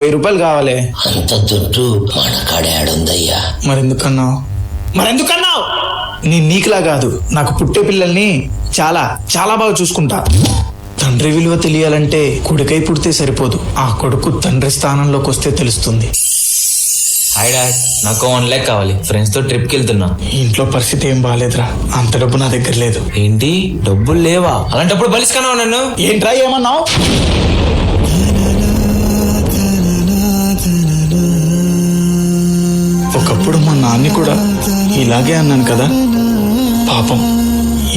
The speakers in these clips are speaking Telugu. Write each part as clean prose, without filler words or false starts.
రూపాయలు కావాలి. అంత దుడ్డు మన కాడేడుందయ్యా. మరెందుకన్నావు? నేను నీకులా కాదు, నాకు పుట్టే పిల్లల్ని చాలా చాలా బాగా చూసుకుంటా. తండ్రి విలువ తెలియాలంటే కొడుకై పుడితే సరిపోదు, ఆ కొడుకు తండ్రి స్థానంలోకి వస్తే తెలుస్తుంది. హాయ్ డాడ్, నాకు 1 lakh కావాలి. ఫ్రెండ్స్ తో ట్రిప్ కి వెళ్తున్నా. ఇంట్లో పరిస్థితి ఏం బాగాలేదురా, అంత డబ్బు నా దగ్గర లేదు. ఏంటి, డబ్బులు లేవా? అలాంటప్పుడు బలిసుకున్నావు నన్ను. ఏంట్రా ఏమన్నావు? ఒకప్పుడు మా నాన్ని కూడా ఇలాగే అన్నాను కదా, పాపం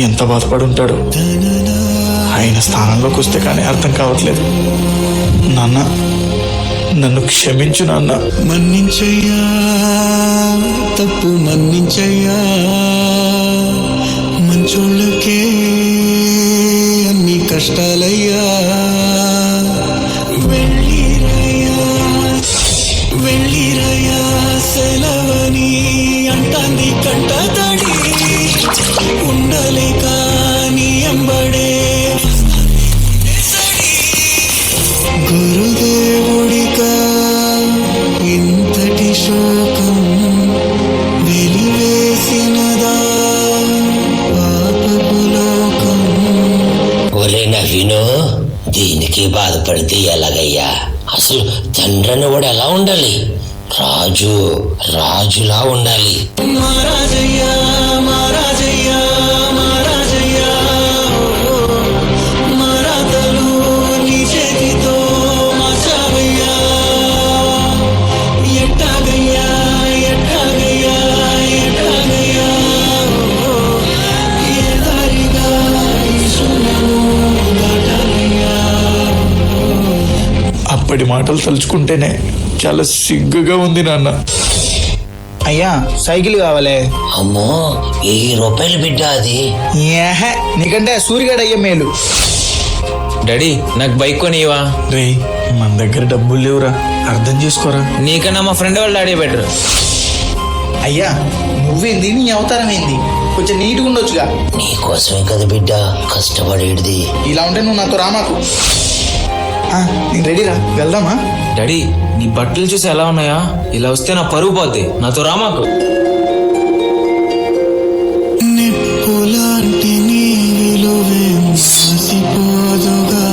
ఎంత బాధపడి ఉంటాడు. ఆయన స్థానంలోకి వస్తే కానీ అర్థం కావట్లేదు. నాన్న, నన్ను క్షమించు నాన్న. మన్నించయ్యా, తప్పు మన్నించయ్యా, మంచోళ్ళకే అన్ని కష్టాలయ్యా. వెళ్ళిరయ్యా సెలవని అంటాంది కంట తడి, ఉండలేక నీ ఎంబడే గురుదేవుడికా ఇంతటి శోకం వెలివేసినదా పాపపు లోకం. ఒరే నవీను, దీనికి బాధపడితే ఎలాగయ్యా? అసలు తండ్రిని కూడా ఎలా ఉండాలి? రాజులా ఉండాలి. మహారాజయ్యా, మహారాజయ్యా, మహారాజయ్యా, మరాతలు నీ చేతితో మార్చావయ్యా. ఎట్టాగయ్యా, ఎట్టాగయ్యా, ఎట్టాగయ్యా, ఏ దారిగా ఈ శూన్యము దాటాలయ్యా. అప్పటి మాటలు తలుచుకుంటేనే చాలా సిగ్గుగా ఉంది నాన్న. అయ్యా, సైకిల్ కావాలి. అమ్మో, 1000 రూపాయలు బిడ్డ అది. ఏహే, నీకంటే సూర్యగడ అయ్యే మేలు. డాడీ, నాకు బైక్ కొనివా? రే, మన దగ్గర డబ్బులు లేవురా, అర్థం చేసుకోరా. నీకన్నా మా ఫ్రెండ్ వాళ్ళ డాడీ బెటర్. అయ్యా, నువ్వేంది, నీ అవతారం ఏంది? కొంచెం నీట్గా ఉండొచ్చుగా. నీకోసమే కదా బిడ్డ కష్టపడేది. ఇలా ఉంటే నువ్వు నాతో రామాకు. నేను రెడీరా, వెళ్దామా? డాడీ, నీ బట్టలు చూసి ఎలా ఉన్నాయా? ఇలా వస్తే నా పరువు పోద్ది, నాతో రామాకు. నిప్పులాంటి నీ విలువేం మసిపోదుగా,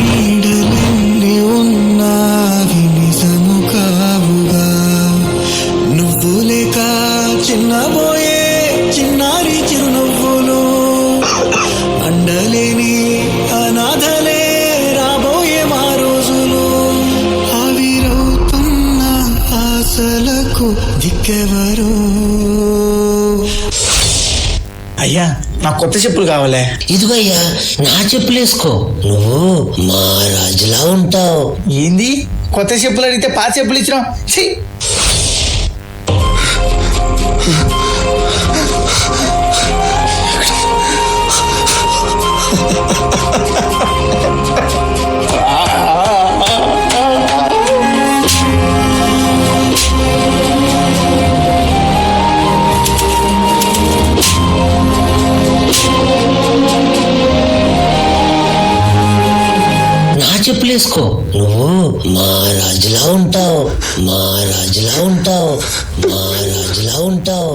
నీడలెన్ని ఉన్నావి నిజము కావుగా. నువ్వు లేక చిన్నబోయే చిన్నారి చిరునవ్వులు, అండలేని అనాథలే రాబోయే మా రోజులు. ఆవిరవుతున్న ఆశలకు దిక్కెవరు? అయ్యా, నాకు కొత్త చెప్పులు కావాలే. ఇదిగోయ్యా, నా చెప్పులేసుకో, నువ్వు మా రాజులా ఉంటావు. ఏంది, కొత్త చెప్పులు అడిగితే పాత చెప్పులు ఇచ్చినావు? ఛీ! నా చెప్పులేసుకో, నువ్వు మా రాజులా ఉంటావు, మా రాజులా ఉంటావు, మా రాజులా ఉంటావు.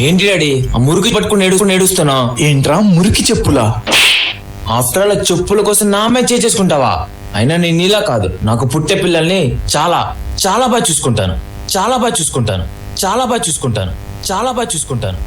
ఏంటి డాడీ, ఆ మురికి పట్టుకుని ఏడుస్తున్నా? ఏంట్రా మురికి చెప్పులా? ఆఫ్టర్ ఆల్ చెప్పుల కోసం నా మీద చేసుకుంటావా? అయినా నేను నీలా కాదు, నాకు పుట్టే పిల్లల్ని చాలా చాలా బాగా చూసుకుంటాను, చాలా బాగా చూసుకుంటాను, చాలా బాగా చూసుకుంటాను, చాలా బాగా చూసుకుంటాను.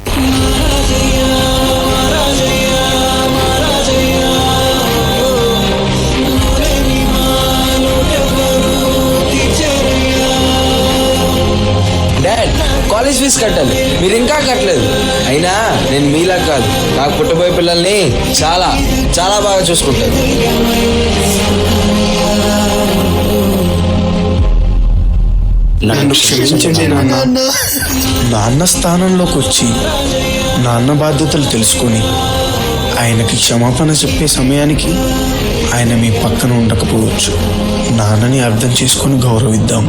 డాడ్, కాలేజ్ ఫీజు కట్టాలి, మీరు ఇంకా కట్టలేదు. అయినా నేను మీలా కాదు, నాకు పుట్టబోయే పిల్లల్ని చాలా చాలా బాగా చూసుకుంటాను. నన్ను నన్ను క్షమించండి నాన్న. నాన్న స్థానంలోకి వచ్చి నాన్న బాధ్యతలు తెలుసుకొని ఆయనకి క్షమాపణ చెప్పే సమయానికి ఆయన మీ పక్కన ఉండకపోవచ్చు. నాన్నని అర్థం చేసుకొని గౌరవిద్దాం.